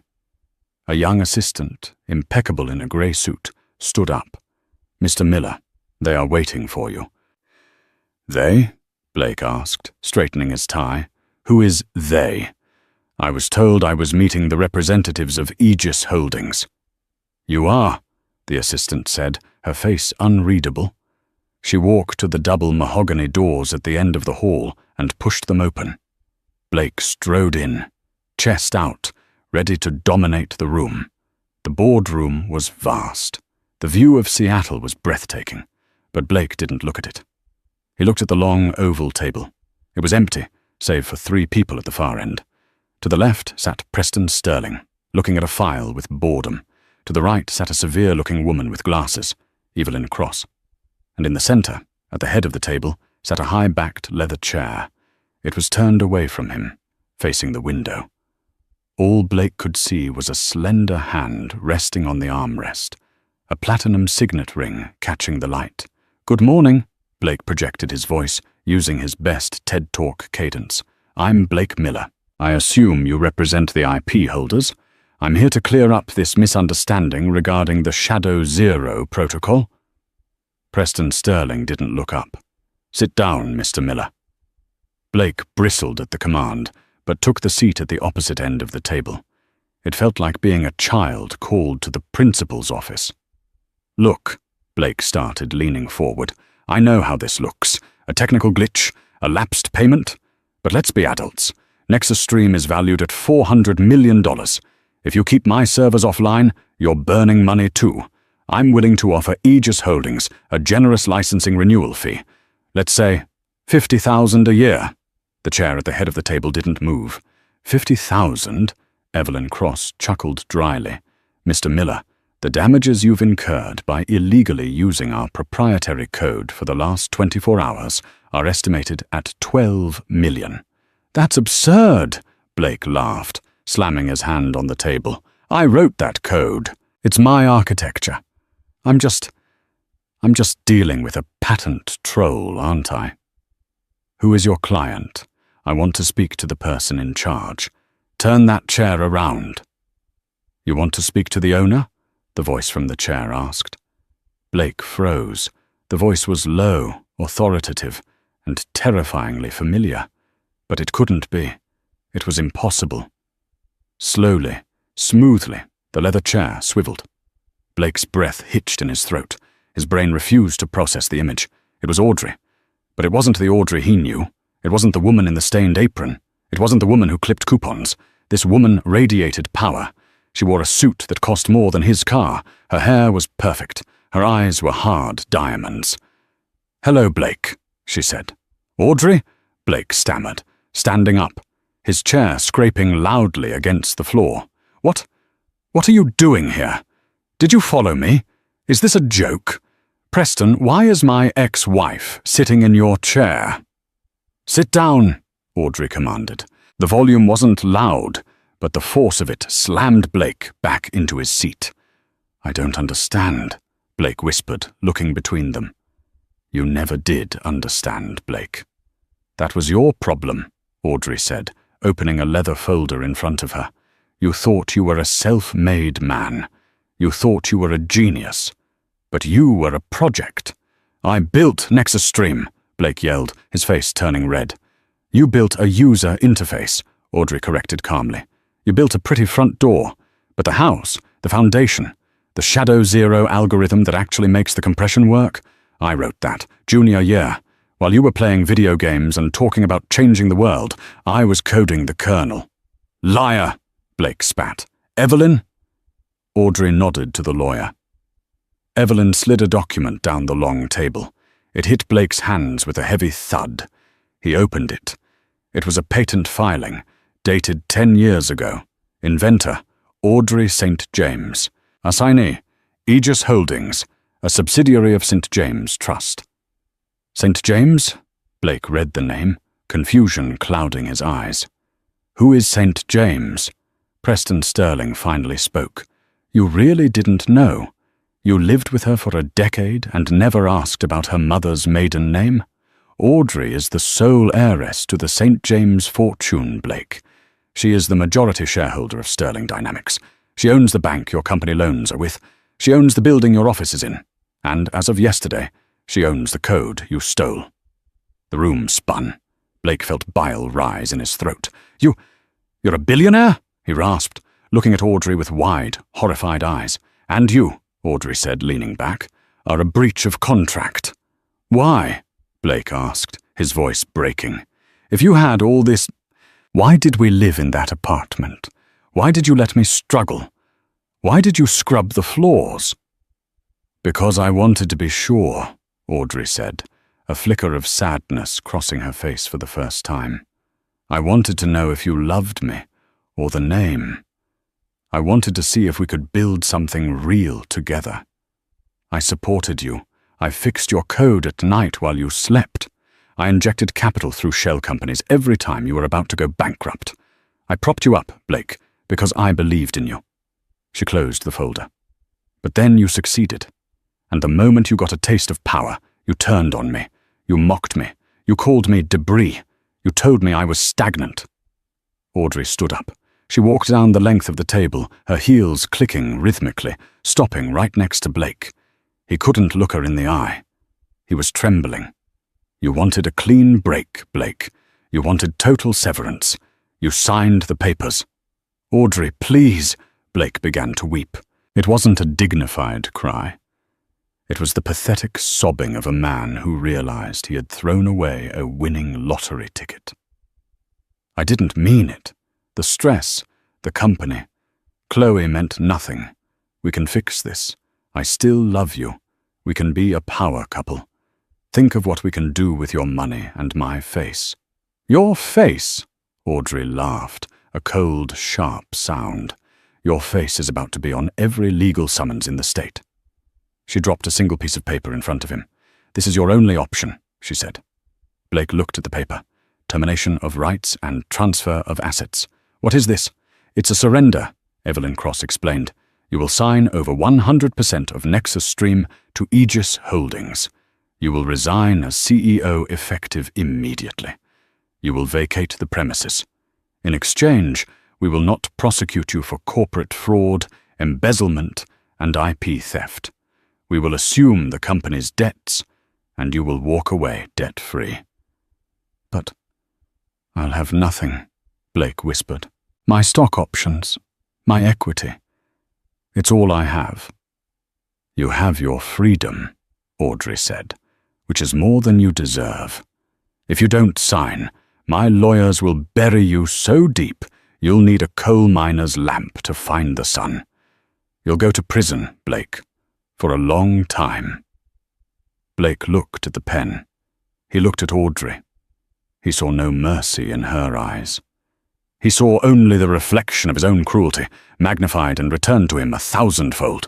A young assistant, impeccable in a grey suit, stood up. "Mr. Miller, they are waiting for you." "They?" Blake asked, straightening his tie. "Who is they?" "I was told I was meeting the representatives of Aegis Holdings." "You are," the assistant said, her face unreadable. She walked to the double mahogany doors at the end of the hall and pushed them open. Blake strode in, chest out, ready to dominate the room. The boardroom was vast. The view of Seattle was breathtaking, but Blake didn't look at it. He looked at the long oval table. It was empty, save for 3 people at the far end. To the left sat Preston Sterling, looking at a file with boredom. To the right sat a severe-looking woman with glasses, Evelyn Cross. And in the center, at the head of the table, sat a high-backed leather chair. It was turned away from him, facing the window. All Blake could see was a slender hand resting on the armrest, a platinum signet ring catching the light. "Good morning," Blake projected his voice, using his best TED Talk cadence. "I'm Blake Miller. I assume you represent the IP holders. I'm here to clear up this misunderstanding regarding the Shadow Zero protocol." Preston Sterling didn't look up. "Sit down, Mr. Miller." Blake bristled at the command, but took the seat at the opposite end of the table. It felt like being a child called to the principal's office. "Look," Blake started, leaning forward. "I know how this looks. A technical glitch, a lapsed payment. But let's be adults. Nexus Stream is valued at $400 million. If you keep my servers offline, you're burning money too. I'm willing to offer Aegis Holdings a generous licensing renewal fee. Let's say $50,000 a year." The chair at the head of the table didn't move. $50,000? Evelyn Cross chuckled dryly. "Mr. Miller, the damages you've incurred by illegally using our proprietary code for the last 24 hours are estimated at $12 million. "That's absurd," Blake laughed, slamming his hand on the table. "I wrote that code. It's my architecture. I'm just dealing with a patent troll, aren't I?" "Who is your client? I want to speak to the person in charge. Turn that chair around." "You want to speak to the owner?" the voice from the chair asked. Blake froze. The voice was low, authoritative, and terrifyingly familiar. But it couldn't be. It was impossible. Slowly, smoothly, the leather chair swiveled. Blake's breath hitched in his throat. His brain refused to process the image. It was Audrey. But it wasn't the Audrey he knew. It wasn't the woman in the stained apron. It wasn't the woman who clipped coupons. This woman radiated power. She wore a suit that cost more than his car. Her hair was perfect. Her eyes were hard diamonds. "Hello, Blake," she said. "Audrey?" Blake stammered, standing up, his chair scraping loudly against the floor. What are you doing here? Did you follow me? Is this a joke? Preston, why is my ex-wife sitting in your chair?" "Sit down," Audrey commanded. The volume wasn't loud, but the force of it slammed Blake back into his seat. "I don't understand," Blake whispered, looking between them. "You never did understand, Blake." "That was your problem," Audrey said, opening a leather folder in front of her. "You thought you were a self-made man. You thought you were a genius. But you were a project." "I built Nexus Stream," Blake yelled, his face turning red. "You built a user interface," Audrey corrected calmly. "You built a pretty front door. But the house, the foundation, the Shadow Zero algorithm that actually makes the compression work, I wrote that, junior year. While you were playing video games and talking about changing the world, I was coding the kernel." "Liar," Blake spat. "Evelyn?" Audrey nodded to the lawyer. Evelyn slid a document down the long table. It hit Blake's hands with a heavy thud. He opened it. It was a patent filing, dated 10 years ago. Inventor, Audrey St. James. Assignee, Aegis Holdings, a subsidiary of St. James Trust. "St. James?" Blake read the name, confusion clouding his eyes. "Who is St. James?" Preston Sterling finally spoke. "You really didn't know? You lived with her for a decade and never asked about her mother's maiden name? Audrey is the sole heiress to the St. James fortune, Blake. She is the majority shareholder of Sterling Dynamics. She owns the bank your company loans are with. She owns the building your office is in. And as of yesterday, she owns the code you stole." The room spun. Blake felt bile rise in his throat. You're a billionaire?" he rasped, looking at Audrey with wide, horrified eyes. "And you," Audrey said, leaning back, "are a breach of contract." "Why?" Blake asked, his voice breaking. "If you had all this... Why did we live in that apartment? Why did you let me struggle? Why did you scrub the floors?" "Because I wanted to be sure," Audrey said, a flicker of sadness crossing her face for the first time. "I wanted to know if you loved me, or the name. I wanted to see if we could build something real together. I supported you. I fixed your code at night while you slept. I injected capital through shell companies every time you were about to go bankrupt. I propped you up, Blake, because I believed in you." She closed the folder. "But then you succeeded. And the moment you got a taste of power, you turned on me. You mocked me. You called me debris. You told me I was stagnant." Audrey stood up. She walked down the length of the table, her heels clicking rhythmically, stopping right next to Blake. He couldn't look her in the eye. He was trembling. "You wanted a clean break, Blake. You wanted total severance. You signed the papers." "Audrey, please," Blake began to weep. It wasn't a dignified cry. It was the pathetic sobbing of a man who realized he had thrown away a winning lottery ticket. "I didn't mean it. The stress, the company. Chloe meant nothing. We can fix this. I still love you. We can be a power couple. Think of what we can do with your money and my face." "Your face?" Audrey laughed, a cold, sharp sound. "Your face is about to be on every legal summons in the state." She dropped a single piece of paper in front of him. "This is your only option," she said. Blake looked at the paper. "Termination of rights and transfer of assets." "What is this?" "It's a surrender," Evelyn Cross explained. "You will sign over 100% of Nexus Stream to Aegis Holdings. You will resign as CEO effective immediately. You will vacate the premises. In exchange, we will not prosecute you for corporate fraud, embezzlement, and IP theft. We will assume the company's debts, and you will walk away debt-free." "But I'll have nothing," Blake whispered. My stock options, my equity. It's all I have." "You have your freedom," Audrey said, "which is more than you deserve. If you don't sign, my lawyers will bury you so deep you'll need a coal miner's lamp to find the sun. You'll go to prison, Blake, for a long time." Blake looked at the pen. He looked at Audrey. He saw no mercy in her eyes. He saw only the reflection of his own cruelty, magnified and returned to him 1,000-fold.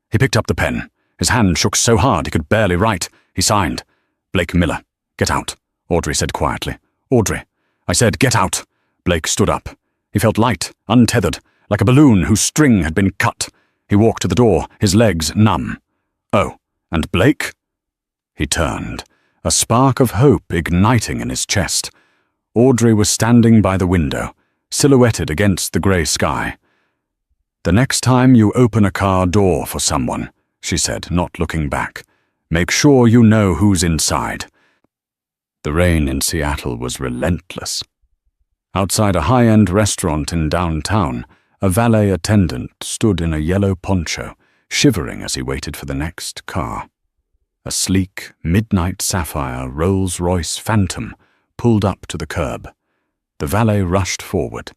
He picked up the pen. His hand shook so hard he could barely write. He signed. "Blake Miller, get out," Audrey said quietly. "Audrey, I said get out." Blake stood up. He felt light, untethered, like a balloon whose string had been cut. He walked to the door, his legs numb. "Oh, and Blake?" He turned, a spark of hope igniting in his chest. Audrey was standing by the window, silhouetted against the grey sky. "The next time you open a car door for someone," she said, not looking back, "make sure you know who's inside." The rain in Seattle was relentless. Outside a high-end restaurant in downtown, a valet attendant stood in a yellow poncho, shivering as he waited for the next car. A sleek, midnight sapphire Rolls-Royce Phantom pulled up to the curb. The valet rushed forward.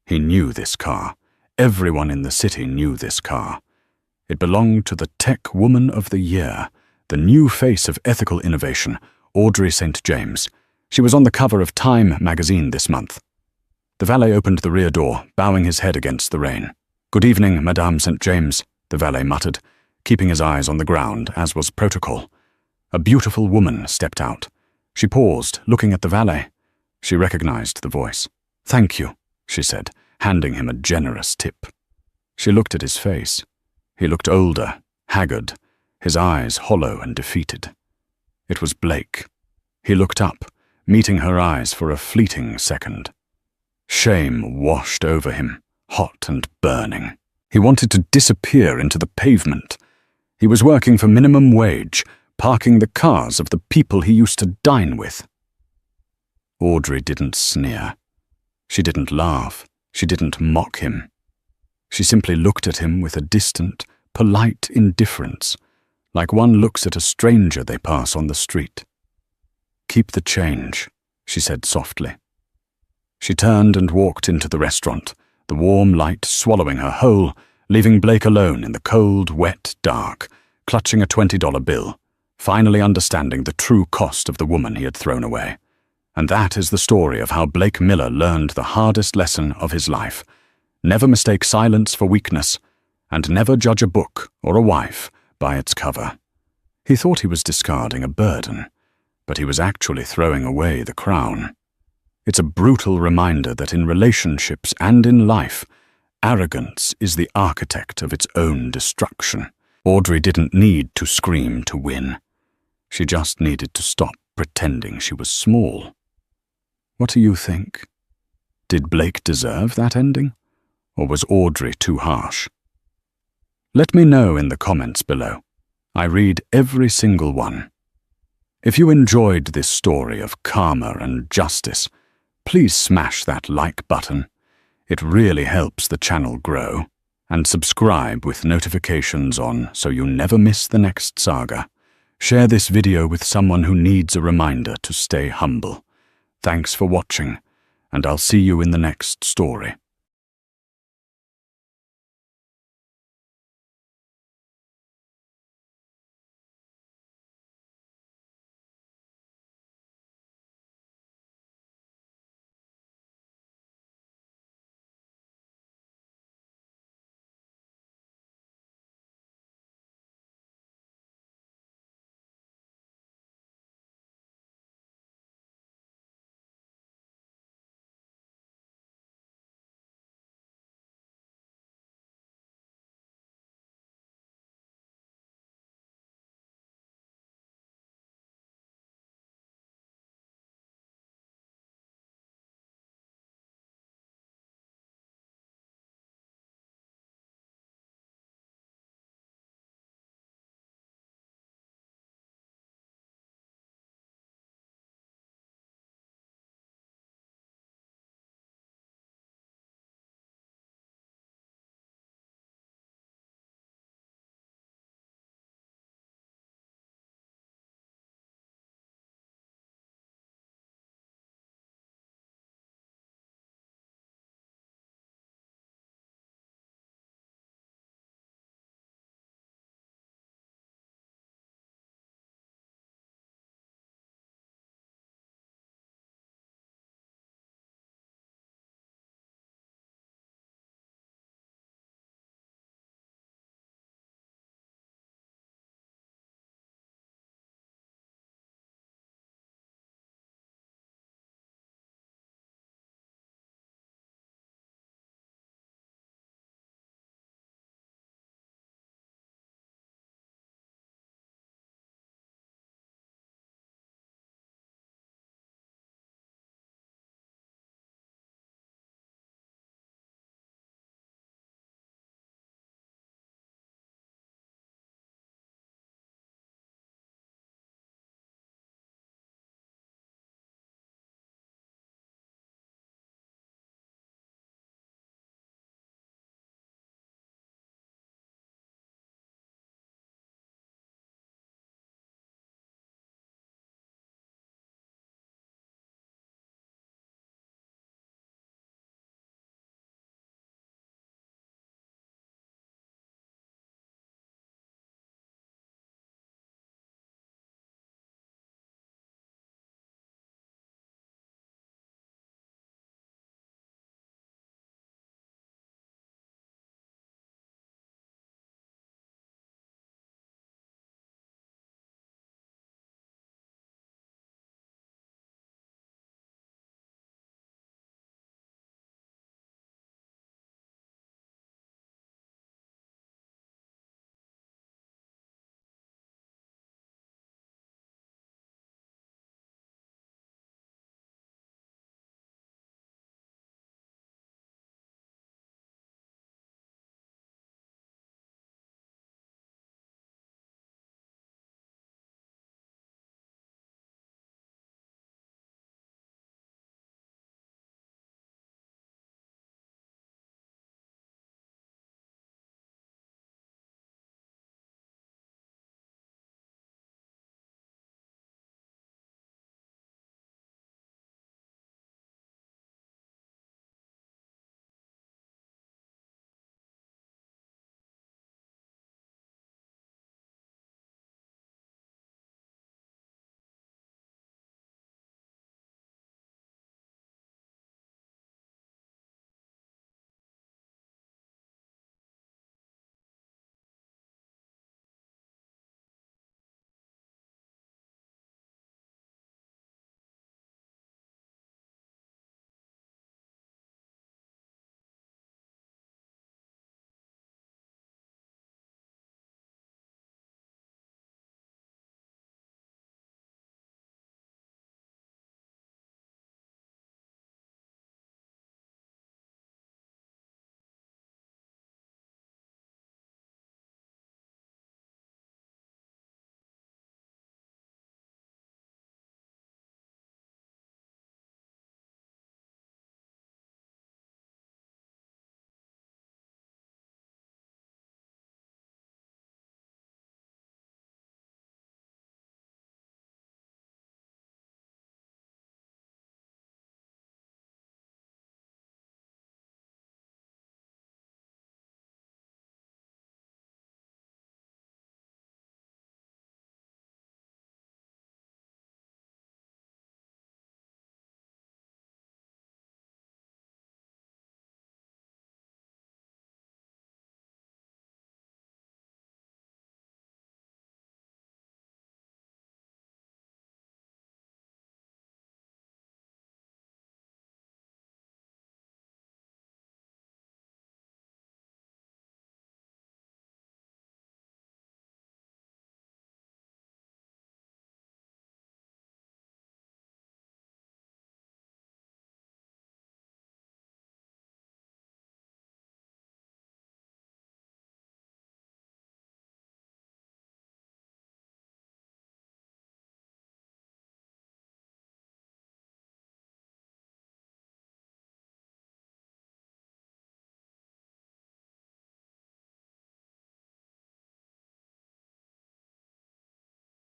He knew this car. Everyone in the city knew this car. It belonged to the Tech Woman of the Year, the new face of ethical innovation, Audrey St. James. She was on the cover of Time magazine this month. The valet opened the rear door, bowing his head against the rain. "Good evening, Madame St. James," the valet muttered, keeping his eyes on the ground, as was protocol. A beautiful woman stepped out. She paused, looking at the valet. She recognized the voice. "Thank you," she said, handing him a generous tip. She looked at his face. He looked older, haggard, his eyes hollow and defeated. It was Blake. He looked up, meeting her eyes for a fleeting second. Shame washed over him, hot and burning. He wanted to disappear into the pavement. He was working for minimum wage, parking the cars of the people he used to dine with. Audrey didn't sneer. She didn't laugh. She didn't mock him. She simply looked at him with a distant, polite indifference, like one looks at a stranger they pass on the street. "Keep the change," she said softly. She turned and walked into the restaurant, the warm light swallowing her whole, leaving Blake alone in the cold, wet dark, clutching a $20 bill, finally understanding the true cost of the woman he had thrown away. And that is the story of how Blake Miller learned the hardest lesson of his life. Never mistake silence for weakness, and never judge a book or a wife by its cover. He thought he was discarding a burden, but he was actually throwing away the crown. It's a brutal reminder that in relationships and in life, arrogance is the architect of its own destruction. Audrey didn't need to scream to win. She just needed to stop pretending she was small. What do you think? Did Blake deserve that ending? Or was Audrey too harsh? Let me know in the comments below. I read every single one. If you enjoyed this story of karma and justice, please smash that like button. It really helps the channel grow. And subscribe with notifications on so you never miss the next saga. Share this video with someone who needs a reminder to stay humble. Thanks for watching, and I'll see you in the next story.